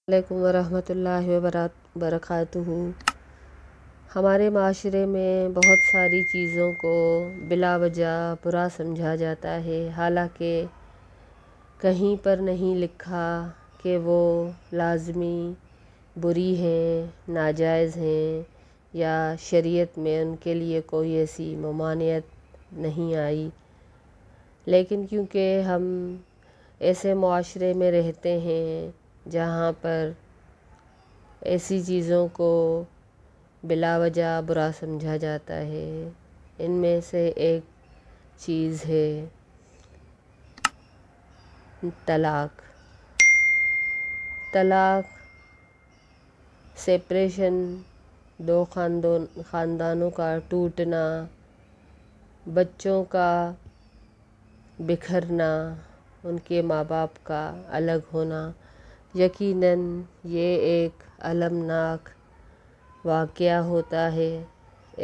علیکم ورحمۃ اللہ وبرکاتہ۔ ہمارے معاشرے میں بہت ساری چیزوں کو بلا وجہ برا سمجھا جاتا ہے، حالانکہ کہیں پر نہیں لکھا کہ وہ لازمی بری ہیں، ناجائز ہیں، یا شریعت میں ان کے لیے کوئی ایسی ممانعت نہیں آئی، لیکن کیونکہ ہم ایسے معاشرے میں رہتے ہیں جہاں پر ایسی چیزوں کو بلا وجہ برا سمجھا جاتا ہے، ان میں سے ایک چیز ہے طلاق۔ طلاق، سیپریشن، دو خاندانوں کا ٹوٹنا، بچوں کا بکھرنا، ان کے ماں باپ کا الگ ہونا، یقیناً یہ ایک المناک واقعہ ہوتا ہے،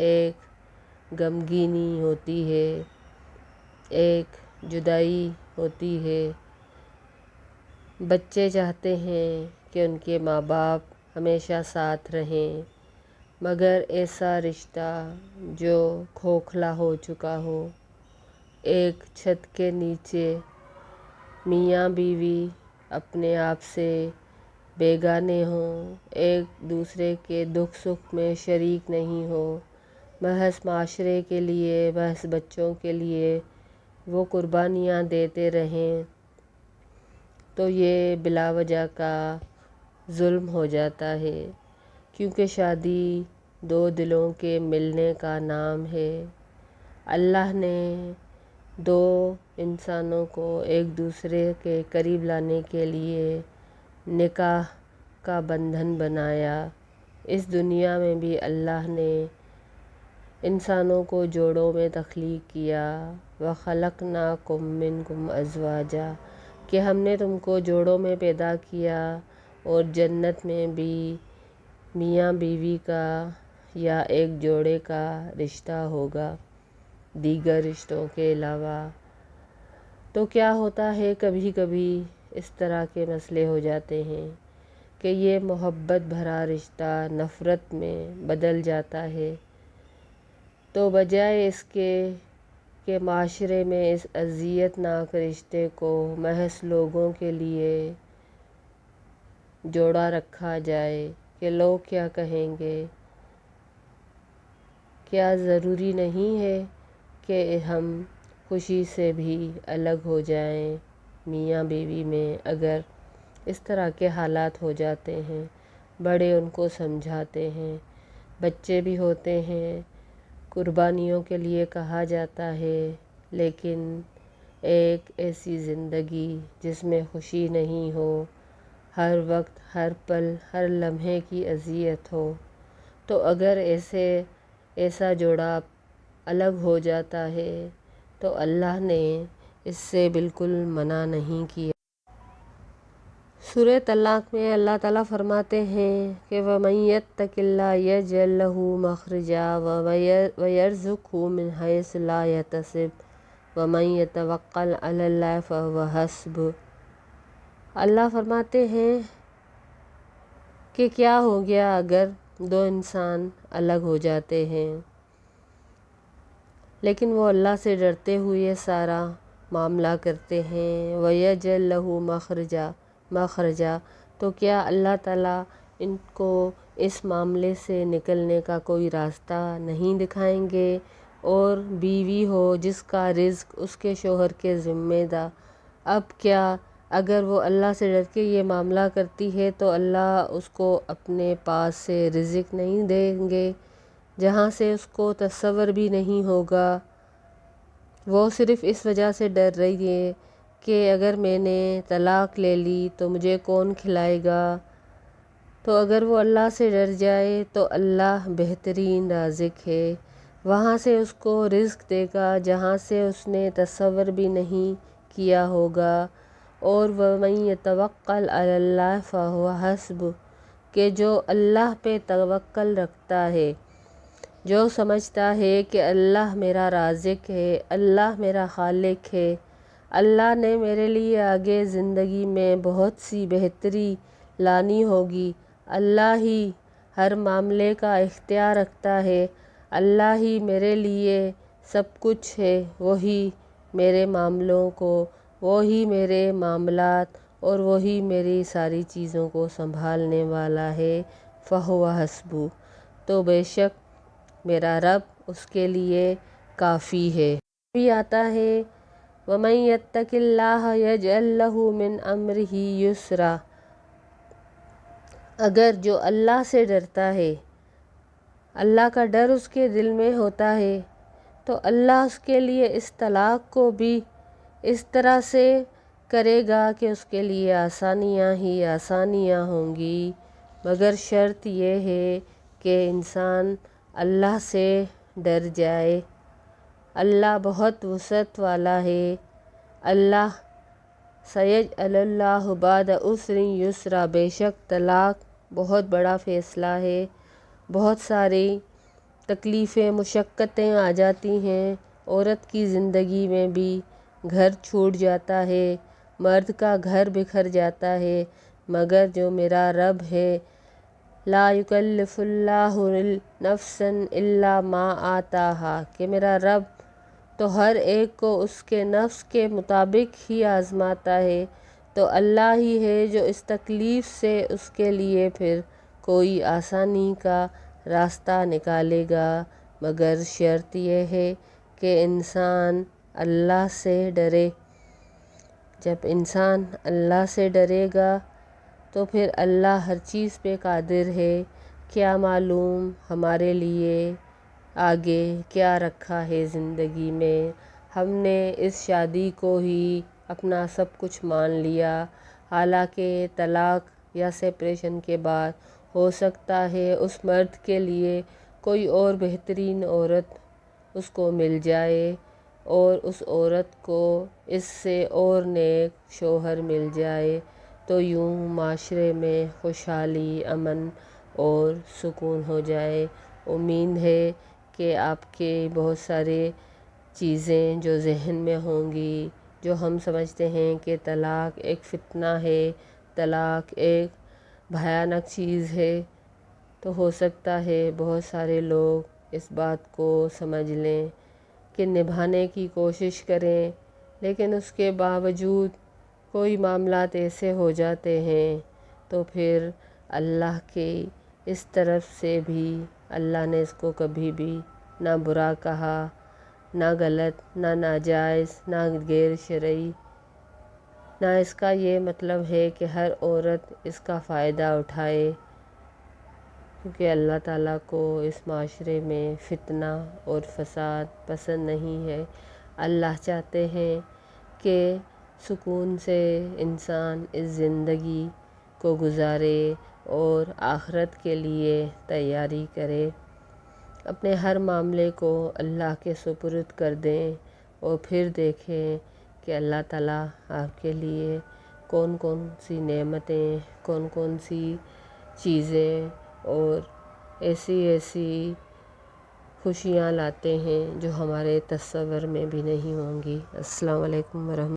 ایک غمگینی ہوتی ہے، ایک جدائی ہوتی ہے۔ بچے چاہتے ہیں کہ ان کے ماں باپ ہمیشہ ساتھ رہیں، مگر ایسا رشتہ جو کھوکھلا ہو چکا ہو، ایک چھت کے نیچے میاں بیوی اپنے آپ سے بیگانے ہوں، ایک دوسرے کے دکھ سکھ میں شریک نہیں ہو، محض معاشرے کے لیے، محض بچوں کے لیے وہ قربانیاں دیتے رہیں، تو یہ بلا وجہ کا ظلم ہو جاتا ہے، کیونکہ شادی دو دلوں کے ملنے کا نام ہے۔ اللہ نے دو انسانوں کو ایک دوسرے کے قریب لانے کے لیے نکاح کا بندھن بنایا۔ اس دنیا میں بھی اللہ نے انسانوں کو جوڑوں میں تخلیق کیا، وَخَلَقْنَاكُم مِّن أَزْوَاجًا، کہ ہم نے تم کو جوڑوں میں پیدا کیا، اور جنت میں بھی میاں بیوی کا یا ایک جوڑے کا رشتہ ہوگا دیگر رشتوں کے علاوہ۔ تو کیا ہوتا ہے، کبھی کبھی اس طرح کے مسئلے ہو جاتے ہیں کہ یہ محبت بھرا رشتہ نفرت میں بدل جاتا ہے، تو بجائے اس کے کہ معاشرے میں اس اذیت ناک رشتے کو محض لوگوں کے لیے جوڑا رکھا جائے کہ لوگ کیا کہیں گے، کیا ضروری نہیں ہے کہ ہم خوشی سے بھی الگ ہو جائیں میاں بیوی میں؟ اگر اس طرح کے حالات ہو جاتے ہیں، بڑے ان کو سمجھاتے ہیں، بچے بھی ہوتے ہیں، قربانیوں کے لیے کہا جاتا ہے، لیکن ایک ایسی زندگی جس میں خوشی نہیں ہو، ہر وقت، ہر پل، ہر لمحے کی اذیت ہو، تو اگر ایسا جوڑا الگ ہو جاتا ہے تو اللہ نے اس سے بالکل منع نہیں کیا۔ سورہ طلاق میں اللہ تعالیٰ فرماتے ہیں کہ وَمَن يَتَّقِ اللَّهَ يَجْعَل لَّهُ مَخْرَجًا وَيَرْزُقْهُ مِنْ حَيْثُ لَا يَحْتَسِبُ وَمَن يَتَوَکَّلْ عَلَى اللَّهِ فَهُوَ حَسْبُهُ۔ اللہ فرماتے ہیں کہ کیا ہو گیا اگر دو انسان الگ ہو جاتے ہیں، لیکن وہ اللہ سے ڈرتے ہوئے سارا معاملہ کرتے ہیں، وَيَجْعَل لَّهُ مَخْرَجًا، تو کیا اللہ تعالیٰ ان کو اس معاملے سے نکلنے کا کوئی راستہ نہیں دکھائیں گے؟ اور بیوی ہو جس کا رزق اس کے شوہر کے ذمہ تھا، اب کیا اگر وہ اللہ سے ڈر کے یہ معاملہ کرتی ہے تو اللہ اس کو اپنے پاس سے رزق نہیں دیں گے جہاں سے اس کو تصور بھی نہیں ہوگا؟ وہ صرف اس وجہ سے ڈر رہی ہے کہ اگر میں نے طلاق لے لی تو مجھے کون کھلائے گا؟ تو اگر وہ اللہ سے ڈر جائے تو اللہ بہترین رازق ہے، وہاں سے اس کو رزق دے گا جہاں سے اس نے تصور بھی نہیں کیا ہوگا۔ اور وَمَن يَتَوَکَّلْ عَلَى اللَّهِ فَهُوَ حَسْبُهُ، کہ جو اللہ پہ توکل رکھتا ہے، جو سمجھتا ہے کہ اللہ میرا رازق ہے، اللہ میرا خالق ہے، اللہ نے میرے لیے آگے زندگی میں بہت سی بہتری لانی ہوگی۔ اللہ ہی ہر معاملے کا اختیار رکھتا ہے، اللہ ہی میرے لیے سب کچھ ہے، وہی میرے معاملوں کو، وہی میرے معاملات اور وہی میری ساری چیزوں کو سنبھالنے والا ہے۔ فَهُوَ حَسْبُهُ، تو بے شک میرا رب اس کے لیے کافی ہے۔ بھی آتا ہے وَمَن يَتَّقِ اللَّهَ يَجْعَل لَّهُ مِنْ أَمْرِهِ يُسْرًا، اگر جو اللہ سے ڈرتا ہے، اللہ کا ڈر اس کے دل میں ہوتا ہے، تو اللہ اس کے لیے اس طلاق کو بھی اس طرح سے کرے گا کہ اس کے لیے آسانیاں ہی آسانیاں ہوں گی، مگر شرط یہ ہے کہ انسان اللہ سے ڈر جائے۔ اللہ بہت وسعت والا ہے۔ اللہ سَيَجْعَلُ اللَّهُ بَعْدَ عُسْرٍ يُسْرًا، بے شک طلاق بہت بڑا فیصلہ ہے۔ بہت ساری تکلیفیں مشقتیں آ جاتی ہیں، عورت کی زندگی میں بھی گھر چھوٹ جاتا ہے، مرد کا گھر بکھر جاتا ہے، مگر جو میرا رب ہے، لا یکلف اللہ نفسا الا ما آتاہا، کہ میرا رب تو ہر ایک کو اس کے نفس کے مطابق ہی آزماتا ہے، تو اللہ ہی ہے جو اس تکلیف سے اس کے لیے پھر کوئی آسانی کا راستہ نکالے گا، مگر شرط یہ ہے کہ انسان اللہ سے ڈرے۔ جب انسان اللہ سے ڈرے گا تو پھر اللہ ہر چیز پہ قادر ہے۔ کیا معلوم ہمارے لیے آگے کیا رکھا ہے زندگی میں، ہم نے اس شادی کو ہی اپنا سب کچھ مان لیا، حالانکہ طلاق یا سپریشن کے بعد ہو سکتا ہے اس مرد کے لیے کوئی اور بہترین عورت اس کو مل جائے اور اس عورت کو اس سے اور نیک شوہر مل جائے، تو یوں معاشرے میں خوشحالی، امن اور سکون ہو جائے۔ امید ہے کہ آپ کے بہت سارے چیزیں جو ذہن میں ہوں گی، جو ہم سمجھتے ہیں کہ طلاق ایک فتنہ ہے، طلاق ایک بھیانک چیز ہے، تو ہو سکتا ہے بہت سارے لوگ اس بات کو سمجھ لیں کہ نبھانے کی کوشش کریں، لیکن اس کے باوجود کوئی معاملات ایسے ہو جاتے ہیں تو پھر اللہ کی اس طرف سے بھی اللہ نے اس کو کبھی بھی نہ برا کہا، نہ غلط، نہ ناجائز، نہ غیر شرعی، نہ اس کا یہ مطلب ہے کہ ہر عورت اس کا فائدہ اٹھائے، کیونکہ اللہ تعالیٰ کو اس معاشرے میں فتنہ اور فساد پسند نہیں ہے۔ اللہ چاہتے ہیں کہ سکون سے انسان اس زندگی کو گزارے اور آخرت کے لیے تیاری کرے، اپنے ہر معاملے کو اللہ کے سپرد کر دیں اور پھر دیکھیں کہ اللہ تعالیٰ آپ کے لیے کون کون سی نعمتیں، کون کون سی چیزیں اور ایسی ایسی خوشیاں لاتے ہیں جو ہمارے تصور میں بھی نہیں ہوں گی۔ السلام علیکم ورحمۃ اللہ۔